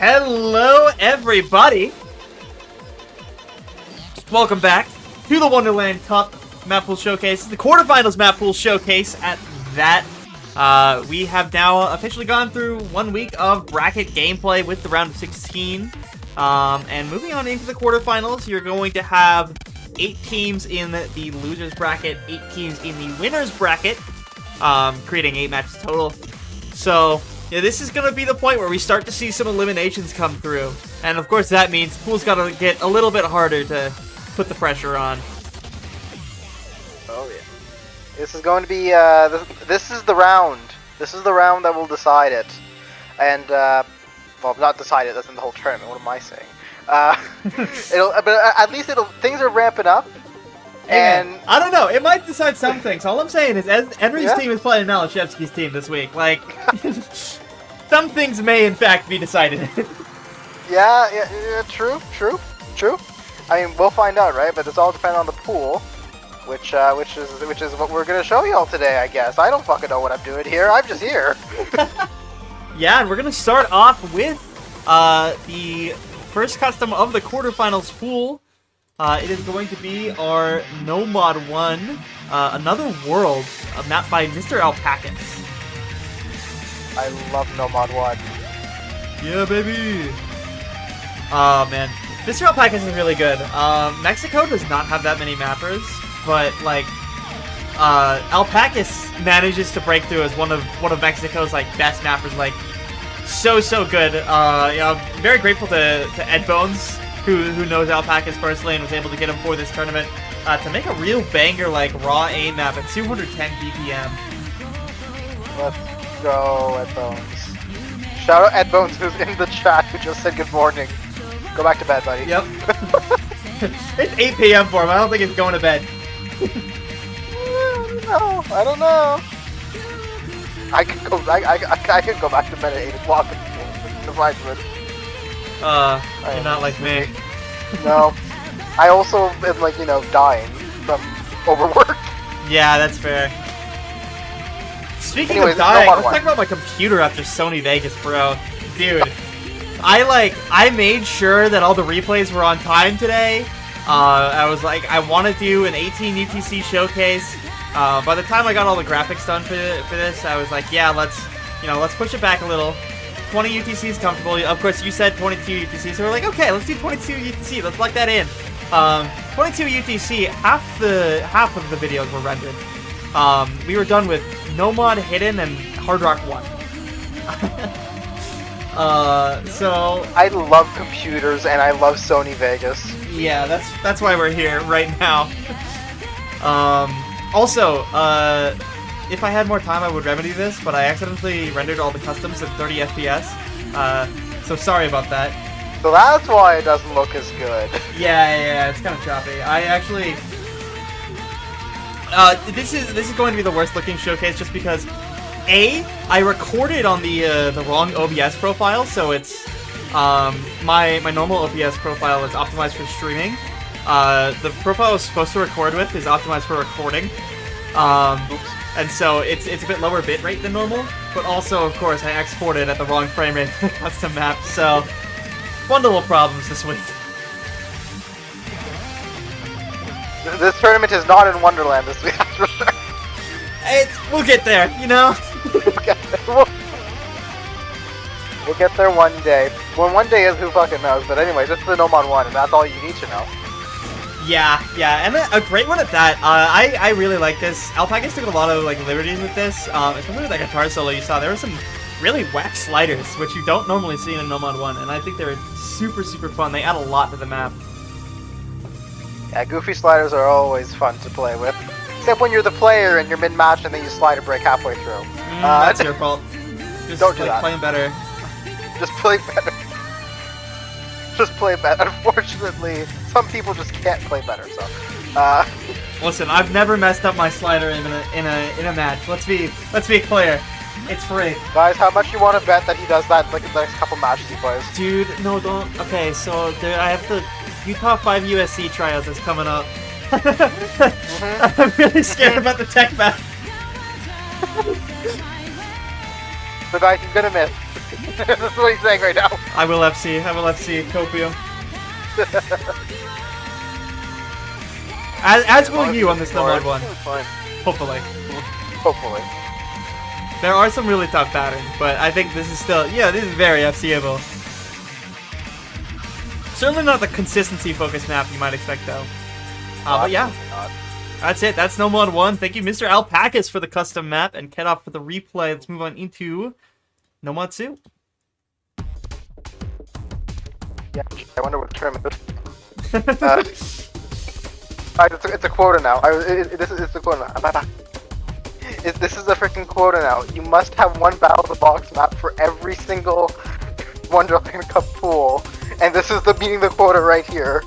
Hello, everybody. Welcome back to the Wonderland Cup Mappool Showcase, the Quarterfinals Mappool Showcase at that. We have now officially gone through 1 week of bracket gameplay with the round of 16. And moving on into the quarterfinals, you're going to have 8 teams in the losers bracket, 8 teams in the winners bracket, creating 8 matches total. So, yeah, this is going to be the point where we start to see some eliminations come through. And of course that means Pool's got to get a little bit harder to put the pressure on. Oh yeah. This is going to be, this is the round. This is the round that will decide it. And, well, not decide it, that's in the whole tournament, what am I saying? But at least things are ramping up. And I don't know, it might decide some things. All I'm saying is Henry's team is playing Malashevsky's team this week. Like, some things may in fact be decided. yeah, true. I mean, we'll find out, right? But it's all dependent on the pool, which is what we're gonna show y'all today, I guess. I don't fucking know what I'm doing here. I'm just here. Yeah, and we're gonna start off with the first custom of the quarterfinals pool. It is going to be our No Mod 1, Another World, mapped by Mr. Alpacas. I love No Mod 1. Yeah, baby! Oh, man. Mr. Alpacas is really good. Mexico does not have that many mappers, but, like, Alpacas manages to break through as one of Mexico's, like, best mappers, like, so good. You know, I'm very grateful to Ed Bones, who knows Alpacas personally and was able to get him for this tournament, to make a real banger, like, raw aim map at 210 BPM. Let's go, Ed Bones. Shout out Ed Bones, who's in the chat, who just said good morning. Go back to bed, buddy. Yep. It's 8 p.m. for him. I don't think he's going to bed. I don't know. I could go back to bed at 8 o'clock if I could. You're not like me. No. I also am, like, you know, dying from overwork. Yeah, that's fair. Speaking Anyways, of dying, let's talk about my computer after Sony Vegas, bro. Dude, I made sure that all the replays were on time today. I was like, I want to do an 18 UTC showcase. By the time I got all the graphics done for this, I was like, yeah, let's push it back a little. 20 UTC is comfortable. Of course, you said 22 UTC, so we're like, okay, let's do 22 UTC. Let's plug that in. 22 UTC. Half of the videos were rendered. We were done with No Mod Hidden and Hard Rock 1. So I love computers and I love Sony Vegas. Yeah, that's why we're here right now. Also, if I had more time, I would remedy this, but I accidentally rendered all the customs at 30 FPS. So sorry about that. So that's why it doesn't look as good. Yeah, it's kind of choppy. I actually, this is going to be the worst looking showcase just because, I recorded on the wrong OBS profile, so it's my normal OBS profile is optimized for streaming. The profile I was supposed to record with is optimized for recording. And so it's a bit lower bitrate than normal, but also, of course, I exported at the wrong frame rate for the custom map, so one little problems this week. This tournament is not in Wonderland this week, that's for sure. We'll get there, you know? We'll get there one day. When one day is, who fucking knows, but anyways, this is the No Mod 1, and that's all you need to know. Yeah, and a great one at that. I really like this. Alpacas took a lot of, like, liberties with this, especially with that guitar solo you saw. There were some really whack sliders, which you don't normally see in a No Mod 1, and I think they're super fun. They add a lot to the map. Yeah, goofy sliders are always fun to play with. Except when you're the player and you're mid-match and then you slide a break halfway through. That's your fault. Just, don't do like, that. Playing better. Just play better. Just play better. Unfortunately, some people just can't play better. So, listen, I've never messed up my slider in a match. Let's be clear. It's free. Guys, how much you want to bet that he does that like the next couple matches he plays? Dude, no, don't. Okay, so I have the Utah 5 USC tryouts that's coming up. I'm really scared about the tech match. So guys, he's gonna miss. This is what he's saying right now. I will FC. I will FC Copium. as will you on this No Mod 1. Fine. Hopefully. Hopefully. There are some really tough patterns, but I think this is still, yeah, this is very FCable. Certainly not the consistency-focused map you might expect, though. But yeah, that's it. That's No Mod 1. Thank you, Mr. Alpacas, for the custom map, and Ket off for the replay. Let's move on into No Mod 2. Yeah, I wonder what tournament. It's a quota now. It's a quota now. This is a freaking quota now. You must have one Battle of the Box map for every single Wonderland Cup pool, and this is meeting the quota right here.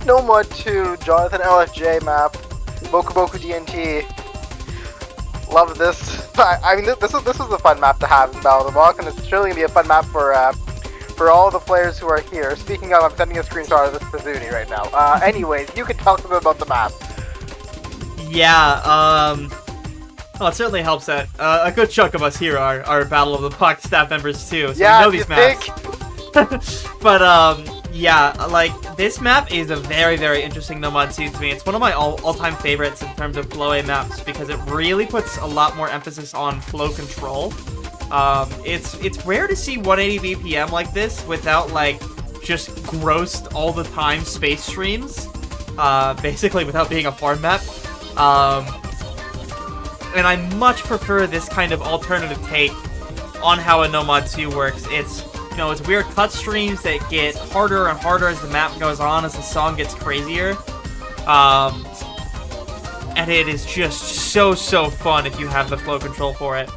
No Mod 2, Jonathan LFJ map, Boku Boku DNT. Love this. I mean, this is a fun map to have in Battle of the Box, and it's surely gonna be a fun map for all the players who are here. Speaking of, I'm sending a screenshot of this to Zuni right now. Anyways, you can talk to them about the map. Yeah, well, it certainly helps that a good chunk of us here are Battle of the Box staff members too, so yeah, we know these maps. But, yeah, like, this map is a very, very interesting No Mod 2 to me. It's one of my all-time favorites in terms of flow A maps, because it really puts a lot more emphasis on flow control. It's rare to see 180 BPM like this without, like, just grossed all the time space streams, basically without being a farm map. And I much prefer this kind of alternative take on how a No Mod 2 works. It's, you know, it's weird cut streams that get harder and harder as the map goes on, as the song gets crazier. And it is just so fun if you have the flow control for it.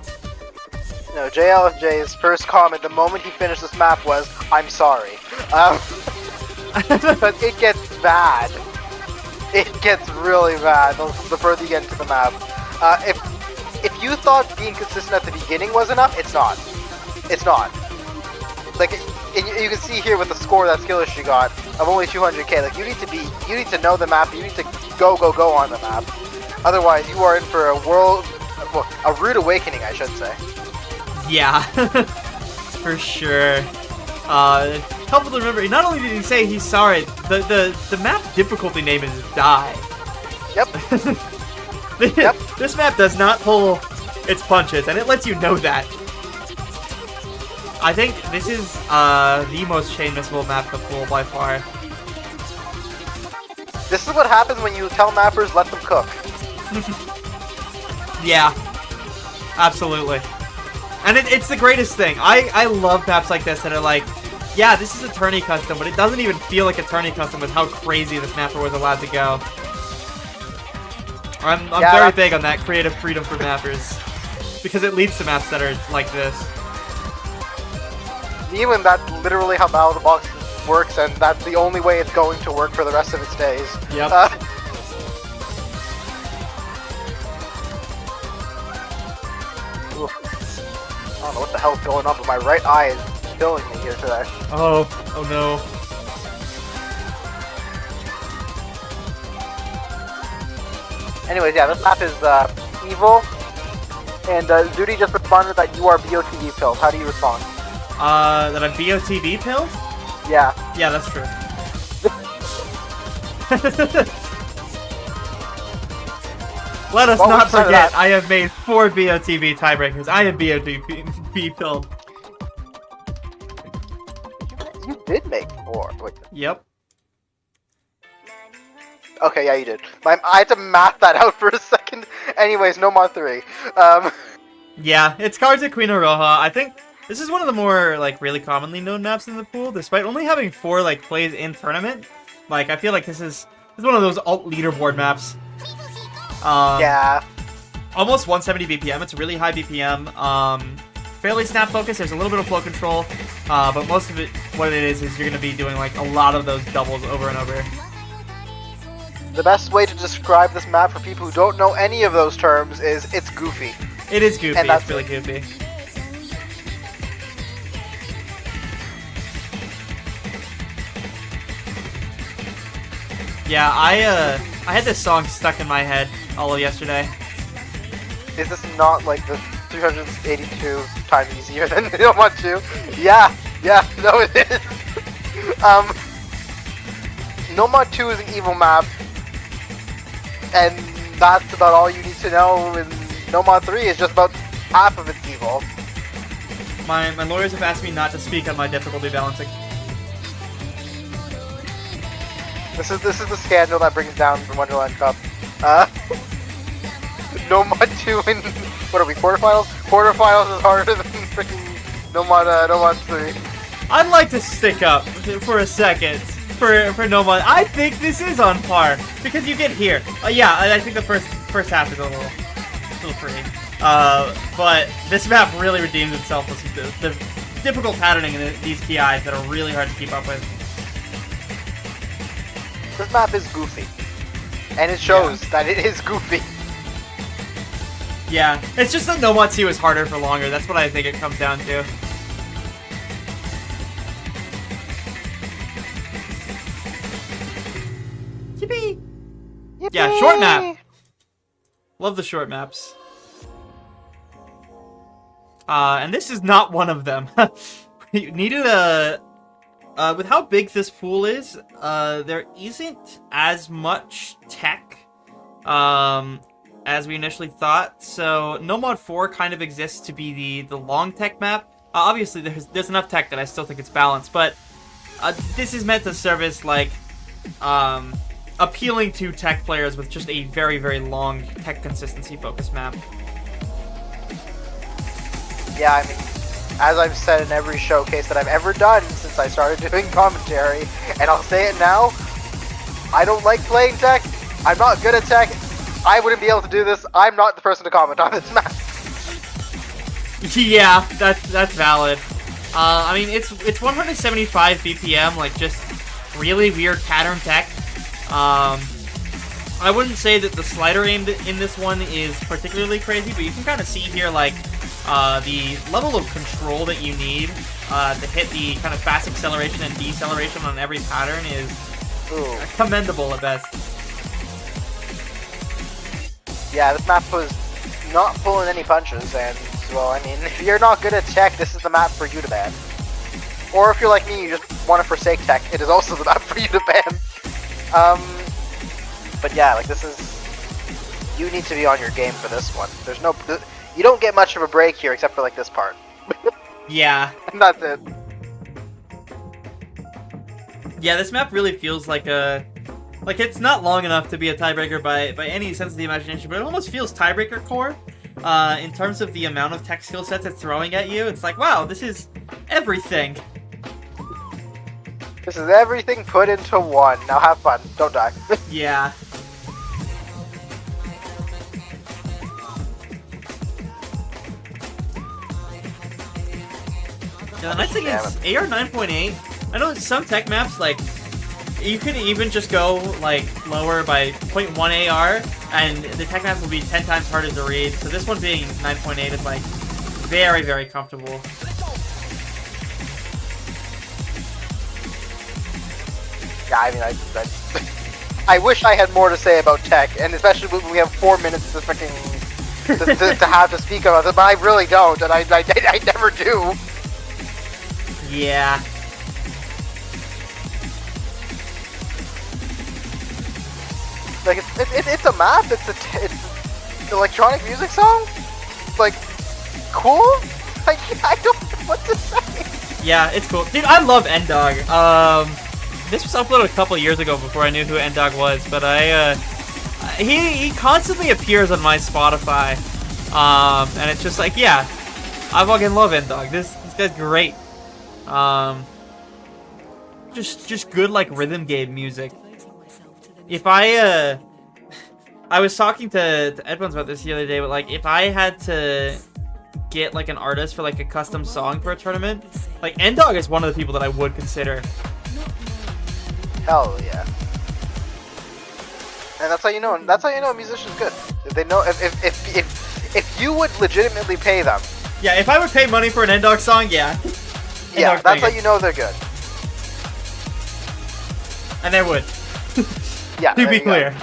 No, JLFJ's first comment the moment he finished this map was, "I'm sorry." But it gets bad. It gets really bad the further you get into the map. If you thought being consistent at the beginning was enough, it's not. It's not. Like, you can see here with the score that Skillish got of only 200k. Like, you need to know the map. You need to go on the map. Otherwise, you are in for a rude awakening, I should say. Yeah, for sure. Helpful to remember. Not only did he say he's sorry, the map difficulty name is Die. Yep. Yep. This map does not pull its punches, and it lets you know that. I think this is the most chain missable map to pull by far. This is what happens when you tell mappers let them cook. Yeah, absolutely. And it's the greatest thing. I love maps like this that are like, yeah, this is a tourney custom, but it doesn't even feel like a tourney custom with how crazy this mapper was allowed to go. I'm very big on that creative freedom for mappers, because it leads to maps that are like this. Even that's literally how Battle of the Box works, and that's the only way it's going to work for the rest of its days. Yep. I don't know what the hell's going on, but my right eye is killing me here today. Oh no. Anyways, yeah, this map is evil, and Zudi just responded that you are BOTV pilled. How do you respond? That I'm BOTV pilled? Yeah. Yeah, that's true. Let us not forget, I have made 4 BOTV tiebreakers. I am BOTV pilled. You did make 4. Wait. Yep. Okay, yeah, you did. I had to math that out for a second. Anyways, no Mod 3. Yeah, it's cards at Queen Oroha. I think this is one of the more, like, really commonly known maps in the pool, despite only having 4, like, plays in tournament. Like, I feel like this is one of those alt leaderboard maps. Yeah. Almost 170 BPM. It's a really high BPM. Fairly snap focus. There's a little bit of flow control, but most of it, what it is you're going to be doing, like, a lot of those doubles over and over. The best way to describe this map for people who don't know any of those terms is it's goofy. It is goofy. And that's it's really goofy. Yeah, I had this song stuck in my head all of yesterday. Is this not like the 382 times easier than No Mod 2? Yeah, Yeah, no it is. Nomad 2 is an evil map, and that's about all you need to know, and Nomad 3 is just about half of its evil. My lawyers have asked me not to speak on my difficulty balancing. This is the scandal that brings down the Wonderland Cup. Nomad 2 in what are we, quarterfinals? Quarterfinals is harder than freaking Nomad 3. I'd like to stick up for a second for Nomad. I think this is on par because you get here. Yeah, I think the first half is a little free. But this map really redeems itself with the difficult patterning in these PIs that are really hard to keep up with. This map is goofy, and it shows that it is goofy. Yeah, it's just that Nomad 2 is harder for longer. That's what I think it comes down to. Yippee! Yippee! Yeah, short map. Love the short maps. And this is not one of them. We needed a... with how big this pool is, there isn't as much tech as we initially thought. So Nomad 4 kind of exists to be the long tech map. Obviously, there's enough tech that I still think it's balanced, but this is meant to service like appealing to tech players with just a very, very long tech consistency focused map. Yeah, I mean, as I've said in every showcase that I've ever done since I started doing commentary, and I'll say it now, I don't like playing tech. I'm not good at tech. I wouldn't be able to do this. I'm not the person to comment on this map. Yeah, that's valid. I mean, it's 175 BPM, like just really weird pattern tech. I wouldn't say that the slider aim in this one is particularly crazy, but you can kind of see here like the level of control that you need to hit the kind of fast acceleration and deceleration on every pattern is commendable at best. Yeah, this map was not pulling any punches, and, well, I mean, if you're not good at tech, this is the map for you to ban. Or if you're like me, you just want to forsake tech, it is also the map for you to ban. But yeah, like, this is... You need to be on your game for this one. There's no... You don't get much of a break here, except for, like, this part. Yeah. And that's it. Yeah, this map really feels like a... Like, it's not long enough to be a tiebreaker by any sense of the imagination, but it almost feels tiebreaker core. In terms of the amount of tech skill sets it's throwing at you, it's like, wow, this is everything. This is everything put into one. Now have fun. Don't die. Yeah. Yeah, the nice thing is, AR 9.8, I know some tech maps, like, you can even just go, like, lower by 0.1 AR, and the tech maps will be 10 times harder to read, so this one being 9.8 is, like, very, very comfortable. Yeah, I mean, I wish I had more to say about tech, and especially when we have 4 minutes to freaking... to have to speak about it, but I really don't, and I never do. Yeah. Like, it's a map, it's an electronic music song? Like, cool? Like, I don't know what to say. Yeah, it's cool. Dude, I love N-Dog. This was uploaded a couple years ago before I knew who N-Dog was, but he constantly appears on my Spotify. And it's just like, yeah, I fucking love N-Dog. This guy's great. Just good, like, rhythm game music. If I was talking to Edwins about this the other day, but, like, if I had to get, like, an artist for, like, a custom song for a tournament, like, N-Dog is one of the people that I would consider. Hell yeah. And that's how you know a musician's good. If they know, if you would legitimately pay them. Yeah, if I would pay money for an N-Dog song, yeah. Yeah, that's how you know they're good. And they would. Yeah. To be clear.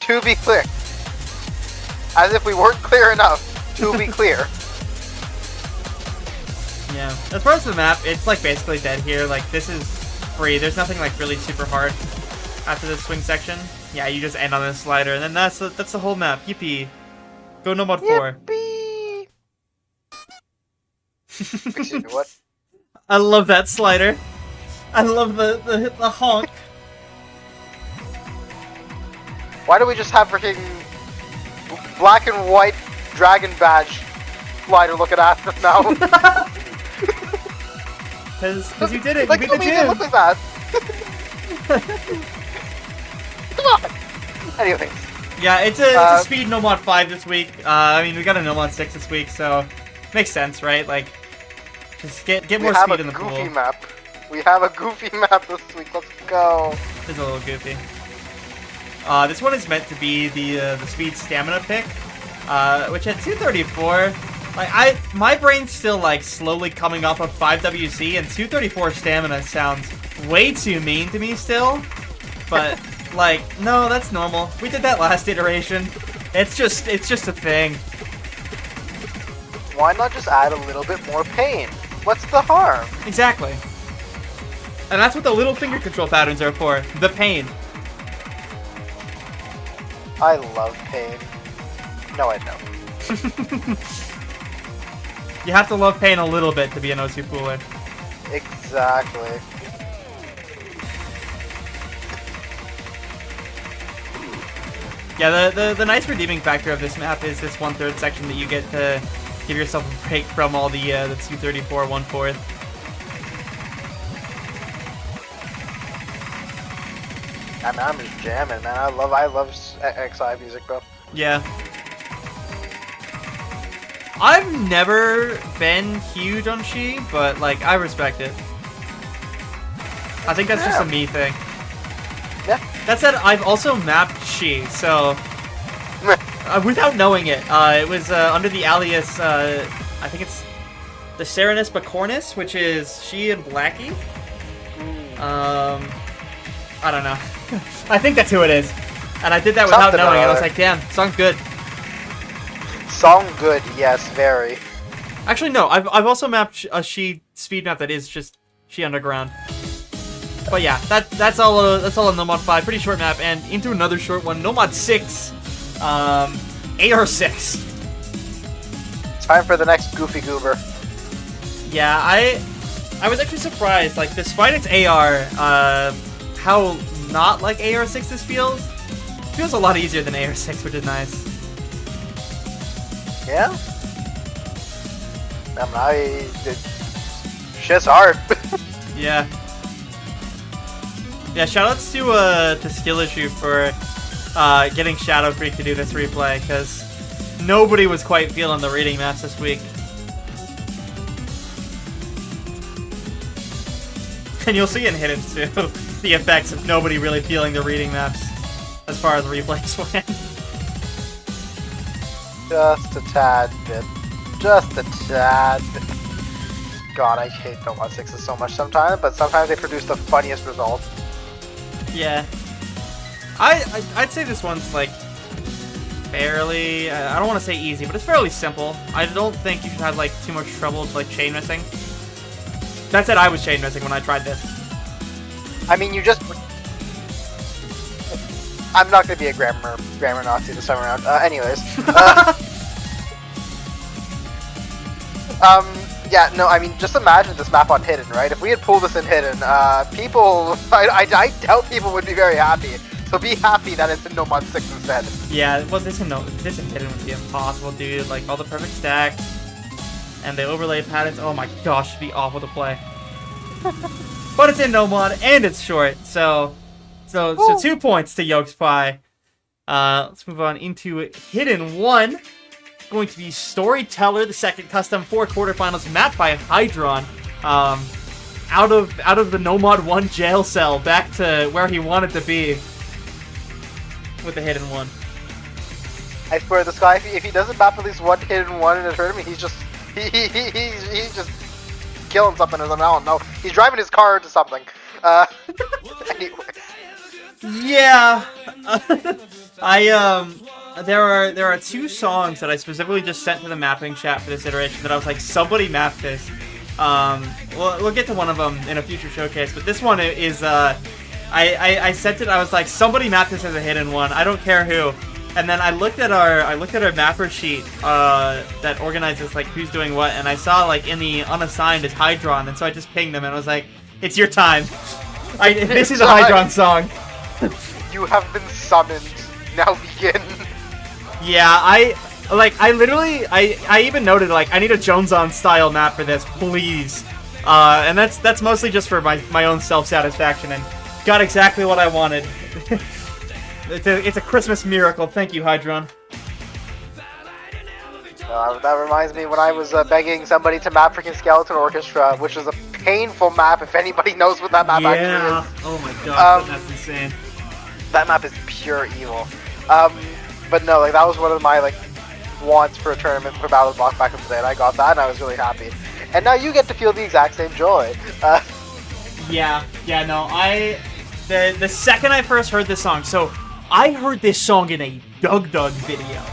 To be clear. As if we weren't clear enough. To be clear. Yeah. As far as the map, it's like basically dead here. Like this is free. There's nothing like really super hard after this swing section. Yeah, you just end on this slider, and then that's the whole map. Yippee! Go no mod 4. Yippee! Excuse me, what? I love that slider. I love the honk. Why do we just have freaking black and white dragon badge slider looking at us now? Because you did it. Like, you beat the it gym. look like that. Come on. Anyways. Yeah, it's a speed no mod 5 this week. I mean, we got a no mod 6 this week, so makes sense, right? Like, just get more speed in the pool. We have a goofy map. We have a goofy map this week. Let's go. It's a little goofy. This one is meant to be the speed stamina pick, which at 234, like my brain's still like slowly coming off of 5WC, and 234 stamina sounds way too mean to me still. But like, no, that's normal. We did that last iteration. It's just a thing. Why not just add a little bit more pain? What's the harm? Exactly. And that's what the little finger control patterns are for. The pain. I love pain. No, I don't. You have to love pain a little bit to be an O2 pooler. Exactly. Yeah, the nice redeeming factor of this map is this 1/3 section that you get to give yourself a break from all the 234 1/4. I mean, I'm just jamming, man. I love XI music, bro. Yeah. I've never been huge on She, but like I respect it. I think that's just a me thing. Yeah. That said, I've also mapped She, so without knowing it, it was under the alias. I think it's the Serenus Bacornis, which is She and Blackie. I don't know. I think that's who it is. And I did that without knowing it. I was like, damn, song's good. Song good, yes, very. Actually, no. I've also mapped a She speed map that is just She Underground. But yeah, that's all a no mod 5. Pretty short map, and into another short one, no mod 6. AR6. Time for the next Goofy Goober. Yeah, I was actually surprised. Like, despite its AR, how not like AR6 this feels. It feels a lot easier than AR6, which is nice. Yeah. Shit's hard. Yeah. Yeah, shoutouts to Skill Issue for getting Shadow Creek to do this replay, because nobody was quite feeling the reading maps this week. And you'll see in Hidden too, the effects of nobody really feeling the reading maps as far as replays went. Just a tad bit. Just a tad bit. God, I hate No Mod 6s so much sometimes, but sometimes they produce the funniest results. Yeah. I'd say this one's like fairly, I don't want to say easy, but it's fairly simple. I don't think you should have like too much trouble with like chain missing. That said, I was chain missing when I tried this. I mean, you just... I'm not going to be a grammar Nazi this time around. Anyways. Yeah, no, I mean, just imagine this map on Hidden, right? If we had pulled this in Hidden, people... I doubt people would be very happy. So be happy that it's in No Mod 6 instead. Yeah, well, this in Hidden would be impossible, dude. Like, all the perfect stacks. And the overlay patterns, oh my gosh, it'd be awful to play. But it's in no mod, and it's short, so 2 points to Yolks Pie. Let's move on into Hidden 1. Going to be Storyteller, the second custom for quarterfinals, mapped by Hydron. Out of the no mod 1 jail cell, back to where he wanted to be with the Hidden 1. I swear, this guy, if he doesn't map at least one Hidden 1 in a tournament, he's just... He's just killing something or something. I don't know. He's driving his car into something. Anyway. Yeah. There are 2 songs that I specifically just sent to the mapping chat for this iteration that I was like, somebody map this. We'll get to one of them in a future showcase, but this one is, I sent it, I was like, somebody map this as a hidden one, I don't care who. And then I looked at our mapper sheet, that organizes, like, who's doing what, and I saw, like, in the unassigned is Hydron, and so I just pinged them, and I was like, it's your time. This is a Hydron song. You have been summoned. Now begin. Yeah, I even noted, like, I need a Jones-on style map for this, please. And that's mostly just for my own self-satisfaction, and got exactly what I wanted. It's a Christmas miracle. Thank you, Hydron. That reminds me when I was begging somebody to map freaking Skeleton Orchestra, which is a painful map if anybody knows what that map actually is. Oh my god, that's insane. That map is pure evil. But no, like, that was one of my, like, wants for a tournament for Battle Block back in the day, and I got that, and I was really happy. And now you get to feel the exact same joy. Yeah, no, the second I first heard this song, so I heard this song in a Doug video.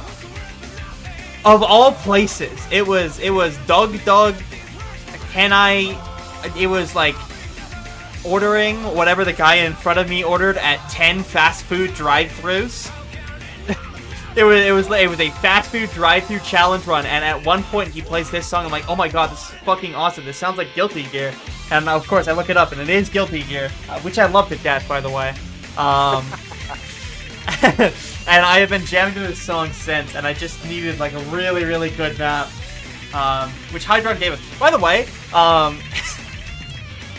Of all places, it was Doug, it was like ordering whatever the guy in front of me ordered at 10 fast food drive-thrus. It was a fast food drive-thru challenge run, and at one point he plays this song. I'm like, oh my god, this is fucking awesome. This sounds like Guilty Gear. And of course I look it up, and it is Guilty Gear, which I love to death, by the way. And I have been jamming to this song since, and I just needed, like, a really, really good map, which Hydron gave us. By the way,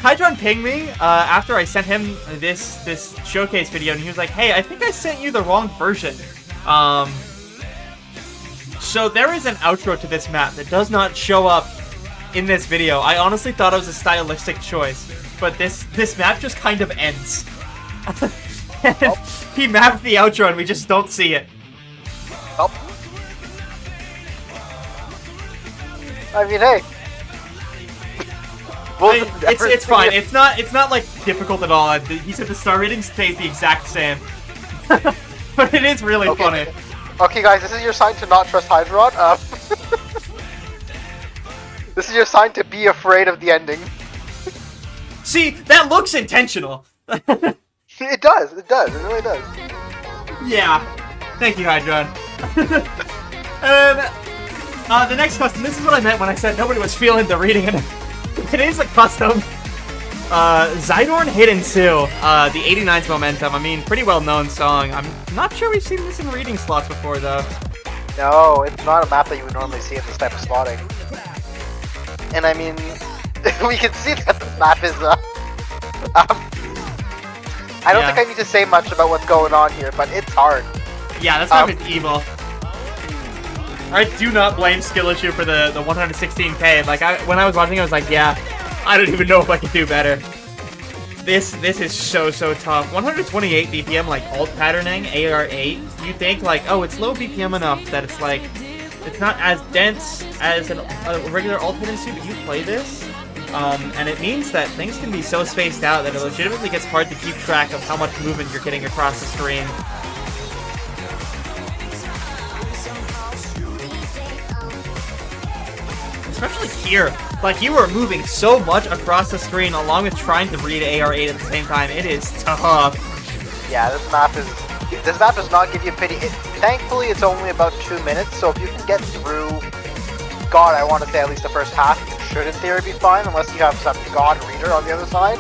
Hydron pinged me after I sent him this showcase video, and he was like, hey, I think I sent you the wrong version. So there is an outro to this map that does not show up in this video. I honestly thought it was a stylistic choice, but this map just kind of ends. He mapped the outro and we just don't see it. Oh. I mean, hey. It's fine. It's not like difficult at all. He said the star rating stays the exact same. But it is really funny. Okay, guys, this is your sign to not trust Hydron. This is your sign to be afraid of the ending. See, that looks intentional. It does, it really does. Yeah. Thank you, Hydron. And the next custom, this is what I meant when I said nobody was feeling the reading. It is a custom. Zydorn Hidden Sue, the 89's Momentum. I mean, pretty well-known song. I'm not sure we've seen this in reading slots before, though. No, it's not a map that you would normally see in this type of slotting. And I mean, we can see that this map is, I don't think I need to say much about what's going on here, but it's hard. Yeah, this map is evil. I do not blame skill issue for the 116k. Like, when I was watching, I was like, yeah, I don't even know if I can do better. This is so tough. 128 BPM, like, alt patterning, AR8. You think, like, oh, it's low BPM enough that it's, like, it's not as dense as a regular alt hidden suit, but you play this, and it means that things can be so spaced out that it legitimately gets hard to keep track of how much movement you're getting across the screen. Especially here. Like, you are moving so much across the screen along with trying to read AR8 at the same time. It is tough. Yeah, this map does not give you pity. Thankfully, it's only about 2 minutes, so if you can get through, God, I want to say at least the first half, you should in theory be fine, unless you have some God reader on the other side.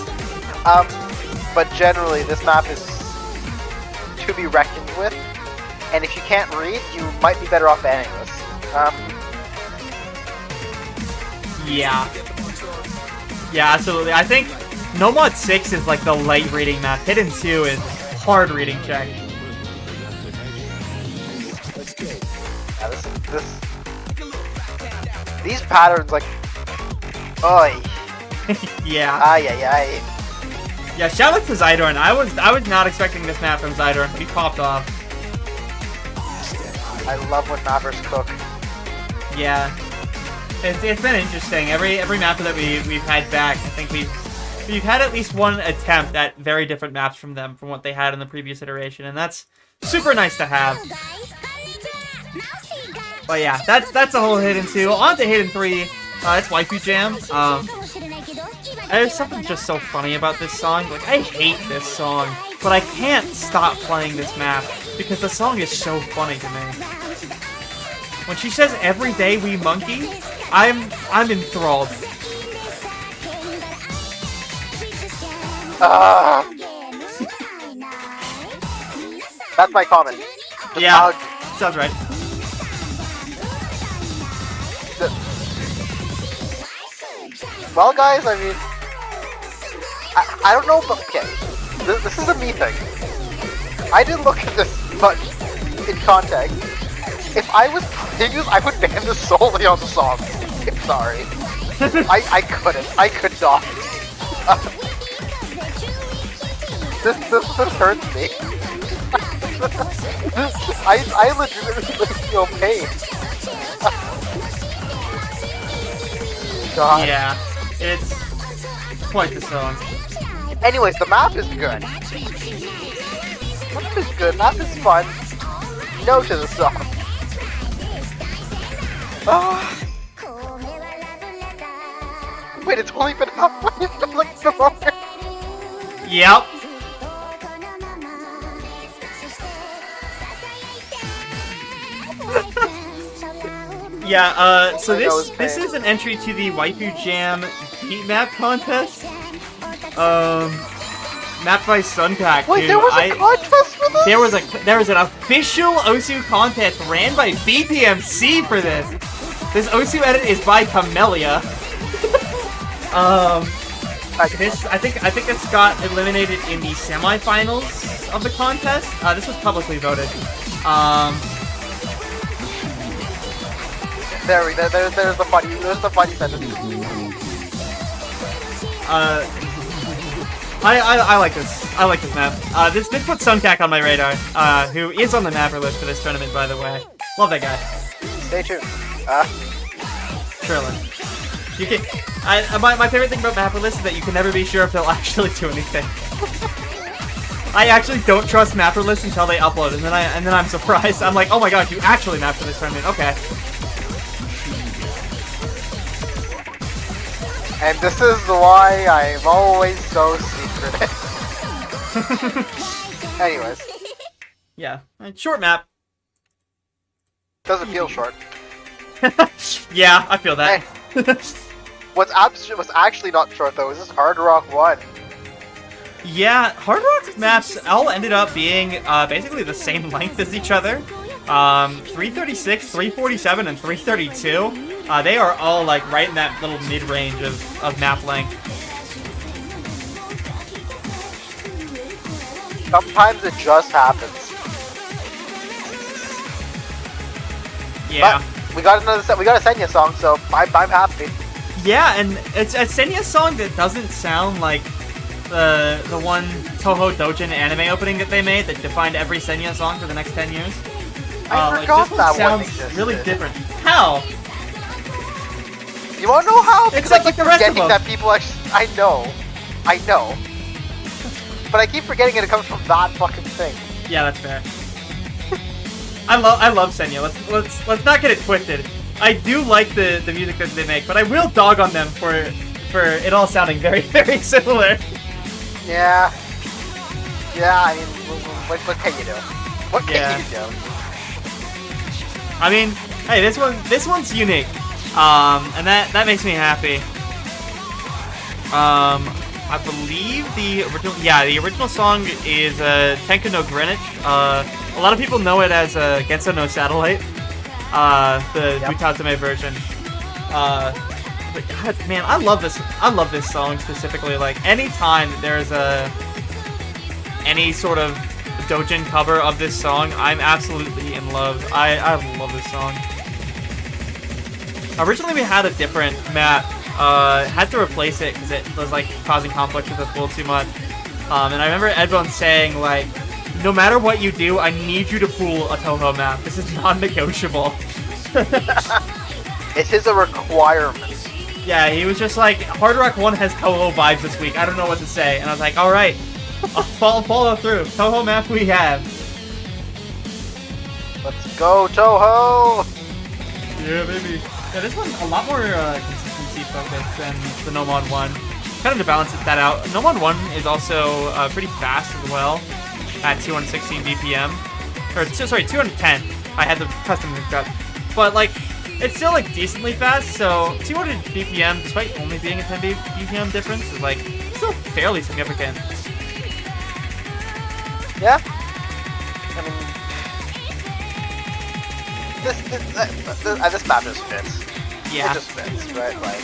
But generally, this map is to be reckoned with, and if you can't read, you might be better off banning this. Yeah, absolutely. I think Nomad 6 is like the light reading map. Hidden 2 is hard reading check. Yeah, these patterns, like, oi. Yeah. Ay. Yeah, shout out to Zydorn. I was not expecting this map from Zydorn. He popped off. I love when mappers cook. Yeah. It's been interesting. Every map that we've had back, I think we've had at least one attempt at very different maps from them from what they had in the previous iteration, and that's super nice to have. But yeah, that's the whole Hidden 2. On to Hidden 3. It's Waifu Jam. There's something just so funny about this song. Like, I hate this song, but I can't stop playing this map because the song is so funny to me. When she says "every day we monkey," I'm enthralled. That's my comment. Yeah, sounds right. Well, guys, I mean, I don't know, but okay, this is a me thing. I didn't look at this much in context. If I was playing this, I would ban this solely on the song. I'm sorry. I couldn't. I could not. This hurts me. I legitimately feel pain. God. Yeah, it's quite the song. Anyways, the map is good. Map is good. Map is fun. No to the song. Wait, it's only been halfway. It's like so long. Yep. Yeah, so this is an entry to the Waifu Jam heat map contest. Mapped by Sunpack. Wait, there was a contest for this? There was an official Osu contest ran by BPMC for this. This Osu edit is by Camellia. I think this got eliminated in the semifinals of the contest. This was publicly voted. There's the funny sentence. I like this. I like this map. This puts Suncac on my radar, who is on the mapper list for this tournament, by the way. Love that guy. Stay tuned. Surely. You can. My favorite thing about mapper lists is that you can never be sure if they'll actually do anything. I actually don't trust mapper lists until they upload, and then I'm surprised. I'm like, oh my god, you actually mapped for this tournament. Okay. And this is why I'm always so secretive. Anyways. Yeah. Short map. Doesn't feel short. Yeah, I feel that. Hey. What's actually not short though is this Hard Rock 1. Yeah, Hard Rock maps all ended up being basically the same length as each other. 336, 347, and 332. They are all like right in that little mid-range of map length. Sometimes it just happens. Yeah. But we got another set. We got a Senya song, so I'm happy. Yeah, and it's a Senya song that doesn't sound like the one Toho Dojin anime opening that they made that defined every Senya song for the next 10 years. I forgot this that one one sounds really different. How? You wanna know how? It's Because I keep like the rest of forgetting them. that people actually. I know. But I keep forgetting it comes from that fucking thing. Yeah, that's fair. I love Senya. Let's not get it twisted. I do like the music that they make, but I will dog on them for it all sounding very, very similar. Yeah. Yeah, I mean, what can you do? What can you do? I mean, hey, this one's unique, and that makes me happy. I believe the original song is Tenka no Greenwich. A lot of people know it as Genso no Satellite, the Utazame version. But God, man, I love this song specifically. Like, anytime there's any sort of Dojin cover of this song, I'm absolutely in love. I love this song. Originally, we had a different map. Had to replace it because it was like causing conflict with the pool too much. And I remember Edbone saying, like, no matter what you do, I need you to pool a Toho map. This is non-negotiable. It is a requirement. Yeah, he was just like, Hard Rock 1 has Toho vibes this week. I don't know what to say. And I was like, alright, I'll follow through. Toho map we have. Let's go, Toho! Yeah, maybe. Yeah, this one's a lot more consistency focused than the No Mod 1. Kind of to balance that out. No Mod 1 is also pretty fast as well at 216 BPM. Or, sorry, 210. I had the custom cut. But, like, it's still, like, decently fast, so 200 BPM, despite only being a 10 BPM difference, is, like, still fairly significant. Yeah. I mean, this map just fits. Yeah. It just fits, right? Like,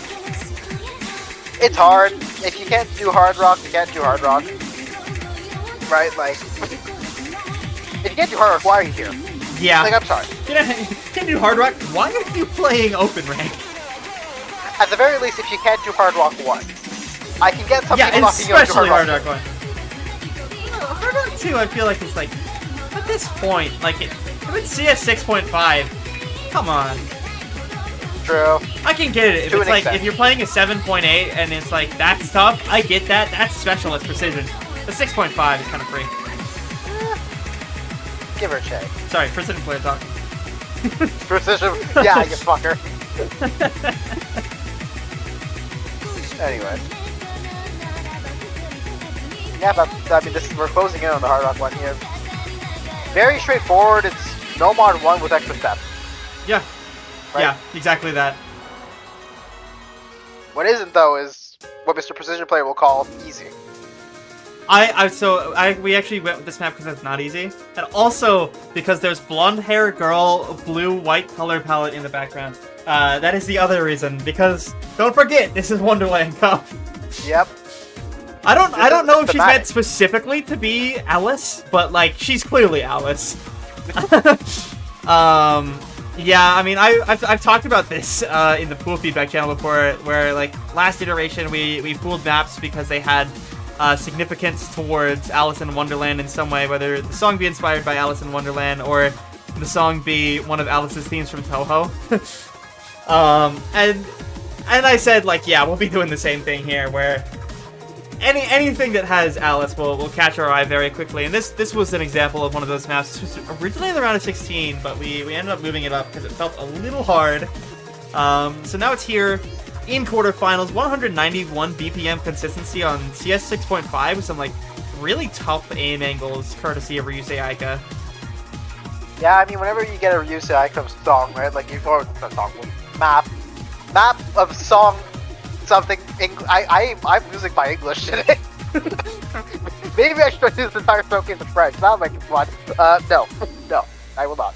it's hard. If you can't do hard rock, you can't do hard rock. Right? Like, if you can't do hard rock, why are you here? Yeah. Like, I'm sorry. Can't do hard rock? Why are you playing open rank? At the very least, if you can't do hard rock 1, I can get some people knocking you into especially hard hard rock rock 1. Hard rock 2, I feel like it's like, at this point, like, if it's CS 6.5, come on. True. I can get it. If it's like, if you're playing a 7.8 and it's like, that's tough, I get that. That's specialist precision. The 6.5 is kind of free. Give her a check. Sorry, precision player talk. Precision. Yeah, you fucker. Anyway. Yeah, but I mean, we're closing in on the hard rock 1 here. Very straightforward. It's no mod 1 with extra steps. Yeah. Right? Yeah, exactly that. What isn't though is what Mr. Precision Player will call easy. We actually went with this map because it's not easy, and also because there's blonde hair girl, blue-white color palette in the background. That is the other reason. Because don't forget, this is Wonderland Cup. Yep. I don't know if she's meant specifically to be Alice, but like she's clearly Alice. Yeah, I mean, I've talked about this in the pool feedback channel before, where like last iteration we pooled maps because they had significance towards Alice in Wonderland in some way, whether the song be inspired by Alice in Wonderland or the song be one of Alice's themes from Toho. And I said like, yeah, we'll be doing the same thing here, where anything that has Alice will catch our eye very quickly, and this was an example of one of those maps. This was originally in the round of 16, but we ended up moving it up because it felt a little hard. So now it's here in quarterfinals, 191 BPM consistency on CS 6.5 with some like really tough aim angles, courtesy of Ryusei Aika. Yeah, I mean, whenever you get a Ryusei Aika song, right? Like or not song, map of song. Something. I'm losing my English today. Maybe I should do this entire showcase in French. That would make it fun. No, I will not.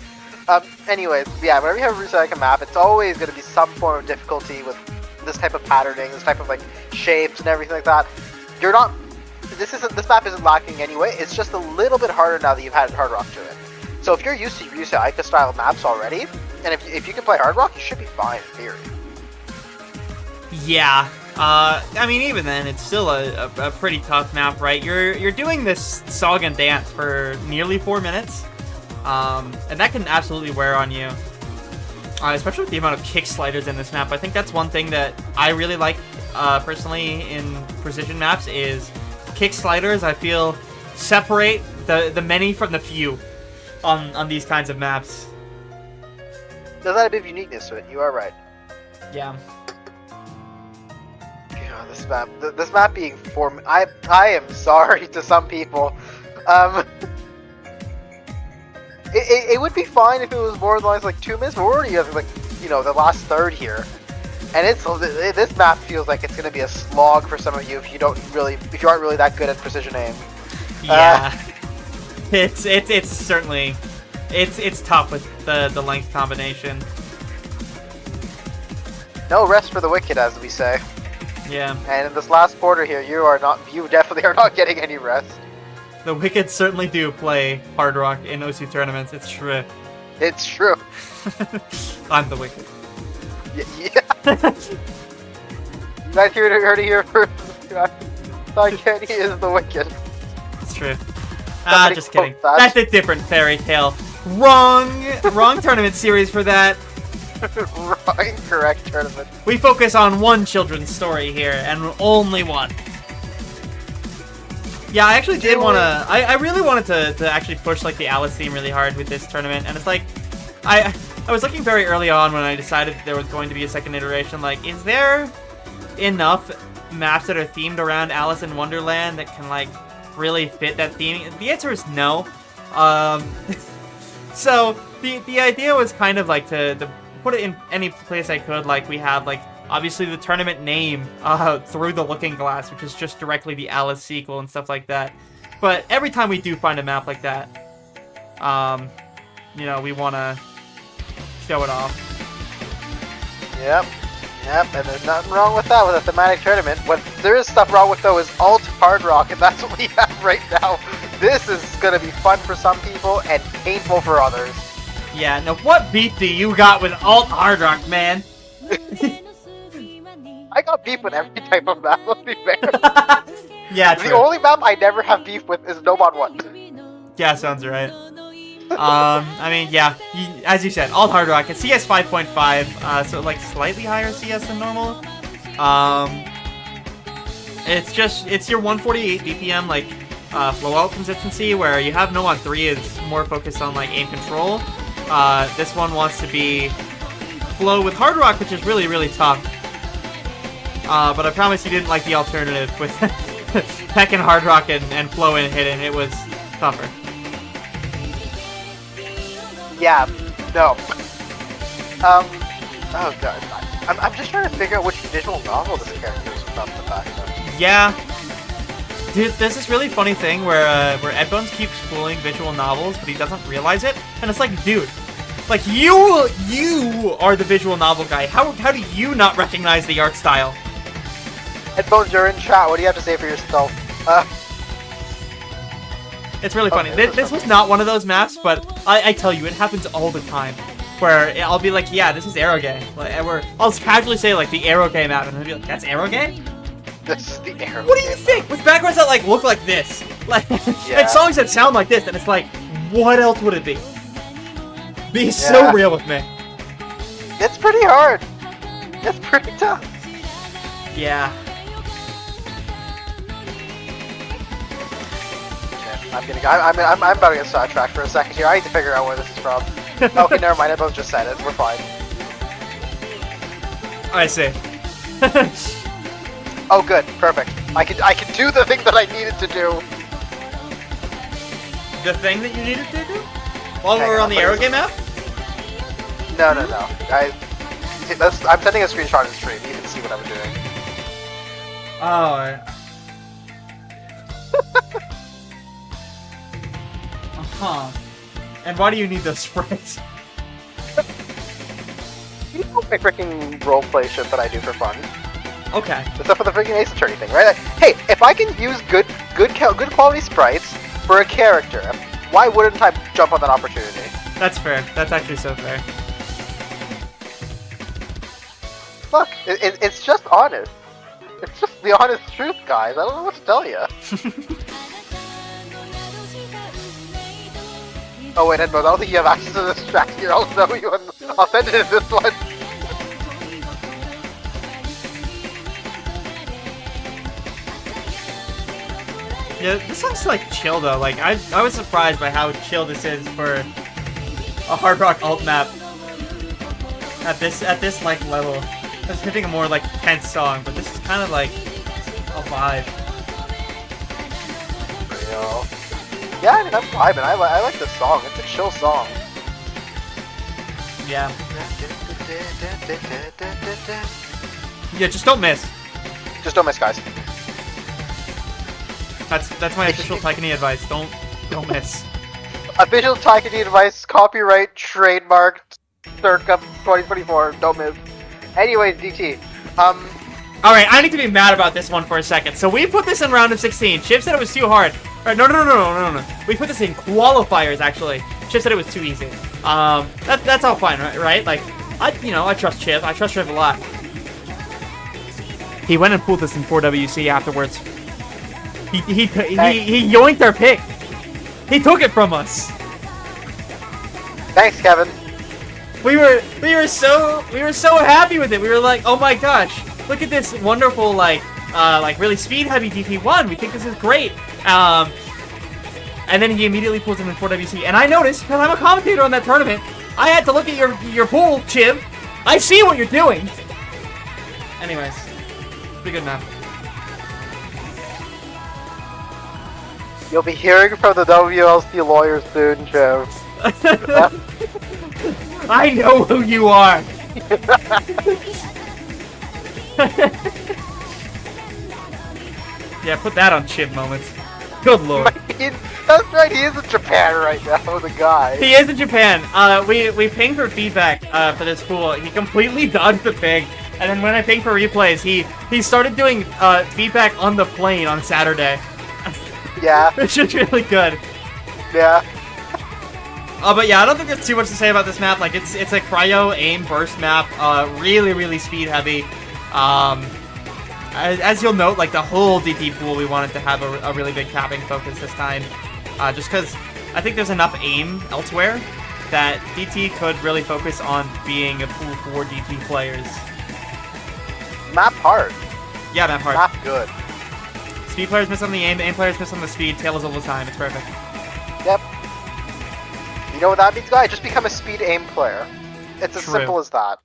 Anyways, yeah, whenever you have a Ryusei Aika map, it's always going to be some form of difficulty with this type of patterning, this type of like shapes and everything like that. You're not. This map isn't lacking anyway. It's just a little bit harder now that you've added hard rock to it. So if you're used to Ryusei Aika style maps already, and if you can play hard rock, you should be fine in theory. Yeah, I mean, even then, it's still a pretty tough map, right? You're doing this song and dance for nearly 4 minutes, and that can absolutely wear on you, especially with the amount of kick sliders in this map. I think that's one thing that I really like, personally, in precision maps, is kick sliders. I feel separate the many from the few on these kinds of maps. There's not a bit of uniqueness to it, you are right. Yeah. This map being 4 minutes, I am sorry to some people. It would be fine if it was more than like 2 minutes, but we're already at like, you know, the last third here. And this map feels like it's gonna be a slog for some of you if you aren't really that good at precision aim. Yeah. It's certainly it's tough with the length combination. No rest for the wicked, as we say. Yeah. And in this last quarter here, you definitely are not getting any rest. The Wicked certainly do play hard rock in OC tournaments. It's true. It's true. I'm the Wicked. Yeah. You guys heard it here first. Kenny is the Wicked. It's true. Somebody Just kidding. that. That's a different fairy tale. Wrong tournament series for that. Incorrect tournament. We focus on one children's story here, and only one. Yeah, I actually did want to... I really wanted to actually push like the Alice theme really hard with this tournament, and it's like... I was looking very early on when I decided there was going to be a second iteration, like, is there enough maps that are themed around Alice in Wonderland that can, like, really fit that theme? The answer is no. So, the idea was kind of, like, to put it in any place I could. Like, we have, like, obviously the tournament name, Through the Looking Glass, which is just directly the Alice sequel and stuff like that. But every time we do find a map like that, you know, we want to show it off. Yep, and there's nothing wrong with that with a thematic tournament. What there is stuff wrong with, though, is alt hard rock, and that's what we have right now. This is going to be fun for some people and painful for others. Yeah, now what beef do you got with alt hard rock, man? I got beef with every type of map, let's be fair. Yeah, true. The only map I never have beef with is No Mod 1. Yeah, sounds right. I mean, yeah, as you said, alt hard rock. It's CS 5.5, so like slightly higher CS than normal. It's your 148 BPM, like, flow out consistency, where you have No Mod 3 is more focused on, like, aim control. This one wants to be flow with hard rock, which is really, really tough. But I promise you didn't like the alternative with Peck and hard rock and flow in hidden. It was tougher. Yeah, no. Oh god. I'm just trying to figure out which visual novel this character is from the back of. Yeah. Dude, there's this really funny thing where Edbones keeps fooling visual novels, but he doesn't realize it. And it's like, dude, like, you are the visual novel guy. How do you not recognize the art style? Headphones, you're in chat. What do you have to say for yourself? It's really funny. Okay, This was not one of those maps, but I tell you, it happens all the time. Where I'll be like, yeah, this is Aerogay. I'll casually say, like, the Aerogay map, and I'll be like, that's Aerogay? This is the Aerogay. What do you think? With backgrounds that, like, look like this. Like, Yeah. and songs that sound like this, and it's like, what else would it be? Be so real with me. It's pretty hard. It's pretty tough. Yeah. I'm about to get sidetracked for a second here. I need to figure out where this is from. Okay, never mind. I both just said it. We're fine. I see. Oh, good. Perfect. I can do the thing that I needed to do. The thing that you needed to do? While Hang we were on, on the please. Aerogay map? No. I'm sending a screenshot of the stream. You can see what I'm doing. Oh, alright. Uh-huh. And why do you need those sprites? You know my freaking roleplay shit that I do for fun. Okay. The stuff with the freaking Ace Attorney thing, right? Like, hey, if I can use good quality sprites for a character, why wouldn't I jump on that opportunity? That's fair. That's actually so fair. Look, it's just honest. It's just the honest truth, guys. I don't know what to tell you. Oh wait, Edmund, I don't think you have access to this track here. I'll show you. I'll send it in this one. Yeah, this song's like chill though. Like I was surprised by how chill this is for a hard rock alt map at this like level. I was hitting a more like tense song, but this is kind of like a vibe. Real. Yeah, I mean, I'm vibing. I like this song. It's a chill song. Yeah. Yeah, just don't miss. Just don't miss, guys. That's my official Taikani advice. Don't miss. Official Taikani advice, copyright, trademarked, circa 2024. Don't miss. Anyways, DT. Alright, I need to be mad about this one for a second. So we put this in round of 16. Chip said it was too hard. Alright, no. We put this in qualifiers, actually. Chip said it was too easy. That's all fine, right? Like, I trust Chip. I trust Chip a lot. He went and pulled this in 4WC afterwards. He yoinked our pick. He took it from us. Thanks, Kevin. We were so happy with it. We were like, oh my gosh, look at this wonderful like really speed heavy DP1. We think this is great. And then he immediately pulls him in 4WC. And I noticed, because I'm a commentator on that tournament, I had to look at your pool, Chib. I see what you're doing. Anyways, pretty good map. You'll be hearing from the WLC lawyers soon, Joe. I know who you are. Yeah, put that on Chib moments. Good lord. That's right, he is in Japan right now, the guy. He is in Japan. We pinged for feedback for this pool. He completely dodged the ping, and then when I pinged for replays, he started doing feedback on the plane on Saturday. Yeah. It's just really good. Yeah. But yeah, I don't think there's too much to say about this map. Like, it's a cryo aim burst map. Really speed heavy. As you'll note, like the whole DT pool, we wanted to have a really big capping focus this time. Just because I think there's enough aim elsewhere that DT could really focus on being a pool for DT players. Map hard. Yeah, map hard. Map good. Speed players miss on the aim players miss on the speed. Tail is all the time. It's perfect. Yep. You know what that means, guys? Just become a speed aim player. It's as simple as that.